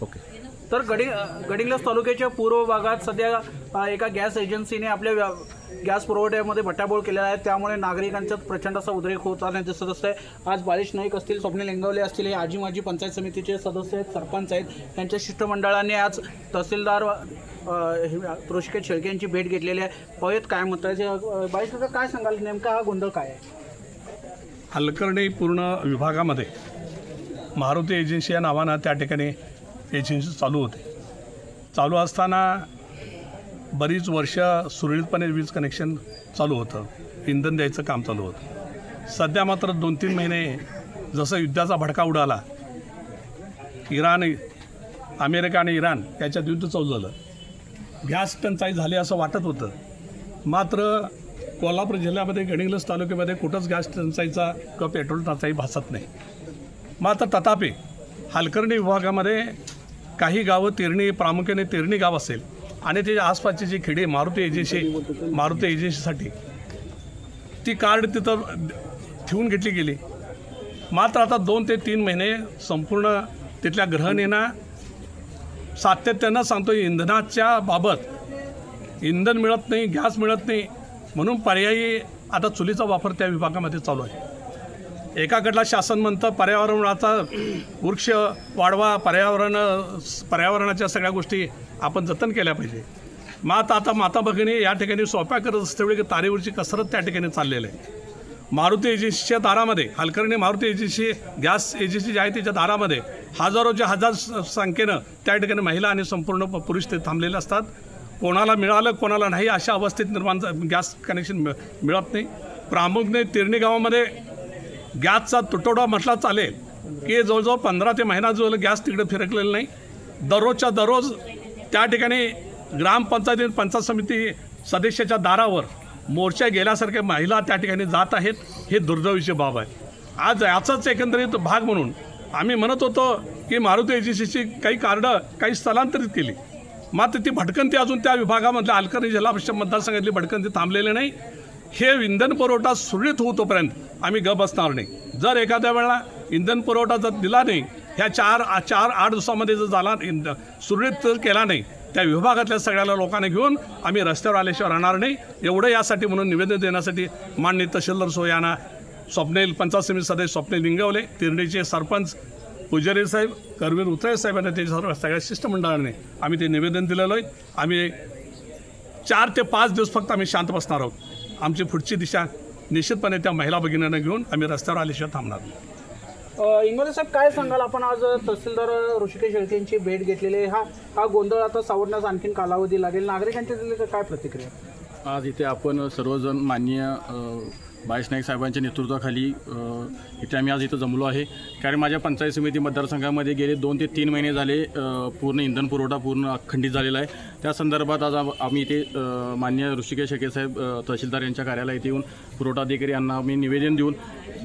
Okay. तर गडिंग्लज तालुक्याच्या पूर्व भागात सध्या एका गॅस एजन्सीने आपल्या गॅस पुरवठ्यामध्ये भट्टाबोळ केलेला आहे. त्यामुळे नागरिकांच्यात प्रचंड असा उद्रेक होताना दिसत असते. आज बालिश नाईक असतील, स्वप्नील लिंगवले असतील, हे आजी माजी पंचायत समितीचे सदस्य आहेत, सरपंच आहेत. त्यांच्या शिष्टमंडळाने आज तहसीलदार ऋषिकेश शेळके यांची भेट घेतलेली आहे. पाहूयात काय म्हणतात. बालिश काका, काय सांगाल, नेमका हा गोंधळ काय आहे? हलकर्णी पूर्ण विभागामध्ये मारुती एजन्सी या नावानं त्या ठिकाणी एजन्सी चालू होते. चालू असताना बरीच वर्ष सुरळीतपणे वीज कनेक्शन चालू होतं, इंधन द्यायचं काम चालू होतं. सध्या मात्र 2-3 महिने जसं युद्धाचा भडका उडाला, अमेरिका आणि इराण याच्यात युद्ध चालू झालं, गॅस टंचाई झाली असं वाटत होतं. मात्र कोल्हापूर जिल्ह्यामध्ये गडिंग्लज तालुक्यामध्ये कुठंच गॅस टंचाईचा किंवा पेट्रोल टंचाई भासत नाही. मात्र तथापि हलकर्णी विभागामध्ये काही गावं प्रामुख्याने तेरणी गाव असेल आणि त्याच्या आसपासची जी खेडी मारुती एजन्सीसाठी ती कार्ड तिथं ठेवून घेतली गेली. मात्र आता 2 ते 3 महिने संपूर्ण तिथल्या गृहिणींना सातत्यानं सांगतो, इंधनाच्या बाबत इंधन मिळत नाही, गॅस मिळत नाही, म्हणून पर्यायी आता चुलीचा वापर त्या विभागामध्ये चालू आहे. एकाकडला शासन म्हणतं पर्यावरणाचा वृक्ष वाढवा, पर्यावरणाच्या सगळ्या गोष्टी आपण जतन केल्या पाहिजे. आता माता भगिनी या ठिकाणी सोप्या करत असतेवेळी तारेवरची कसरत त्या ठिकाणी चाललेलं आहे. मारुती एजन्सीच्या दारामध्ये, Halkarni Maruti agency gas agency जी आहे त्याच्या दारामध्ये हजारोच्या हजार संख्येनं त्या ठिकाणी महिला आणि संपूर्ण पुरुष ते थांबलेले असतात. कोणाला मिळालं कोणाला नाही अशा अवस्थेत गॅस कनेक्शन मिळत नाही. प्रामुख्याने तिरणी गावामध्ये गॅसचा तुटवडा म्हटला चालेल की जवळजवळ 15 ते महिना जो गॅस तिकडे फिरकलेला नाही. दररोजच्या दररोज त्या ठिकाणी ग्रामपंचायत पंचायत समिती सदस्याच्या दारावर मोर्चा गेल्यासारखे महिला त्या ठिकाणी जात आहेत. हे दुर्दैवीची बाब आहे. आज याचाच एकंदरीत भाग म्हणून आम्ही म्हणत होतो की मारुती एजन्सीची काही कार्डं काही स्थलांतरित केली, मात्र ती भटकंती अजून त्या विभागामधल्या हलकर्णी जिल्हा परिषद मतदारसंघातली भटकंती थांबलेली नाही. हे इंधन पुरवठा सुरळीत होतोपर्यंत आम्ही गप बसणार नाही. जर एखाद्या वेळेला इंधन पुरवठा जर दिला नाही, ह्या 4-8 दिवसामध्ये जर झाला सुरळीत केला नाही, त्या विभागातल्या सगळ्या लोकांना घेऊन आम्ही रस्त्यावर आल्याशिवाय राहणार नाही. एवढं यासाठी म्हणून निवेदन देण्यासाठी माननीय तहसीलदार सोयाना, स्वप्नील पंचायत समिती सदस्य स्वप्नील लिंगवले, तिरडीचे सरपंच पुजारी साहेब, करवीर उतळे साहेबांना ते सगळ्या शिष्टमंडळाने आम्ही ते निवेदन दिलेलं आहे. आम्ही 4 ते 5 दिवस फक्त आम्ही शांत बसणार आहोत. आमची पुढची दिशा निश्चितपणे त्या महिला भगिनींना घेऊन आम्ही रस्त्यावर आल्याशिवाय थांबणार. इंगोले साहेब, काय सांगाल, आपण आज तहसीलदार ऋषिकेश शेळके यांची भेट घेतलेली आहे. हा गोंधळ आता सावरण्यास आणखीन कालावधी लागेल. नागरिकांच्या काय प्रतिक्रिया? आज इथे आपण सर्वजण माननीय बालिश नाईक साहेबांच्या नेतृत्वाखाली इथे आम्ही आज इथं जमलो आहे. कारण माझ्या पंचायत समिती मतदारसंघामध्ये गेले 2 ते 3 महिने झाले पूर्ण इंधन पुरवठा पूर्ण खंडित झालेला आहे. त्या संदर्भात आज आम्ही इथे माननीय ऋषिकेश शेळके साहेब तहसीलदार यांच्या कार्यालयात येऊन पुरवठा अधिकारी यांना आम्ही निवेदन देऊन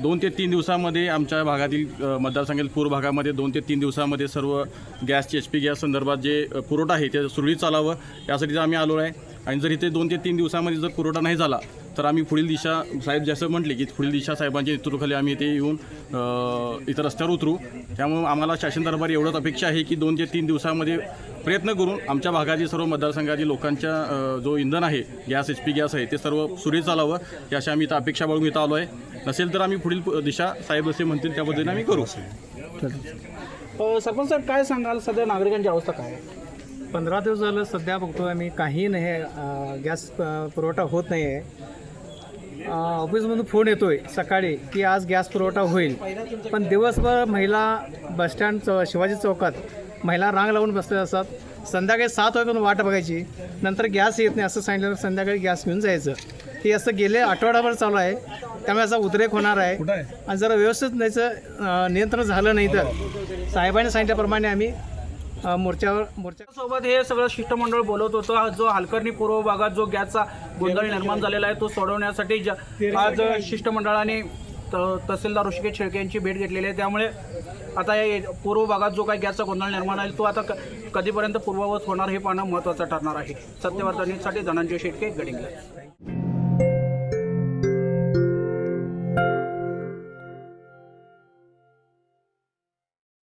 2 ते 3 दिवसामध्ये आमच्या भागातील मतदारसंघातील पूर्व भागामध्ये 2 ते 3 दिवसामध्ये सर्व गॅसचे HP गॅस संदर्भात जे पुरवठा आहे ते सुरळीत चालावं यासाठी आम्ही आलो आहे. आणि जर इथे 2 ते 3 दिवसामध्ये जर पुरवठा नाही झाला तर आम्ही पुढील दिशा, साहेब जसं म्हटले की पुढील दिशा साहेबांच्या नेतृत्वाखाली आम्ही इथे येऊन इथं रस्त्यावर उतरू. त्यामुळे आम्हाला शासन दरबारी एवढंच अपेक्षा आहे की 2 ते 3 दिवसामध्ये प्रयत्न करून आमच्या भागातील सर्व मतदारसंघातील लोकांच्या जो इंधन आहे, गॅस HP गॅस आहे ते सर्व सुरळीत चालावं याशी आम्ही इथं अपेक्षा बाळगून इथं आलो आहे. नसेल तर आम्ही पुढील दिशा साहेब जसे म्हणतील त्या पद्धतीने आम्ही करू. सरपंच साहेब, काय सांगाल, सध्या नागरिकांची अवस्था काय आहे? 15 दिवस झालं सध्या बघतो आम्ही, काही नाही, गॅस पुरवठा होत नाही आहे. ऑफिसमधून फोन येतो आहे सकाळी की आज गॅस पुरवठा होईल, पण दिवसभर महिला बसस्टँड शिवाजी चौकात महिला रांग लावून बसलेल्या असतात. संध्याकाळी 7 वाजेपर्यंत वाट बघायची, नंतर गॅस येत नाही असं सांगितलं, संध्याकाळी गॅस घेऊन जायचं. हे असं गेले आठवडाभर चालू आहे. त्यामुळे याचा उद्रेक होणार आहे. आणि जर व्यवस्थित त्याचं नियंत्रण झालं नाही तर साहेबांनी सांगितल्याप्रमाणे आम्ही मोर्चासोबत हे सगळं शिष्टमंडळ बोलत होतं. जो हलकर्णी पूर्व भागात जो गॅसचा गोंधळ निर्माण झालेला आहे तो सोडवण्यासाठी आज शिष्टमंडळाने तहसीलदार ऋषिकेश शेळके यांची भेट घेतलेली आहे. त्यामुळे आता या पूर्व भागात जो काही गॅसचा गोंधळ निर्माण आहे तो आता कधीपर्यंत पूर्ववत होणार हे पाहणं महत्त्वाचं ठरणार आहे. सत्यवर्तनीसाठी धनंजय शेळके, गडिंग्लज.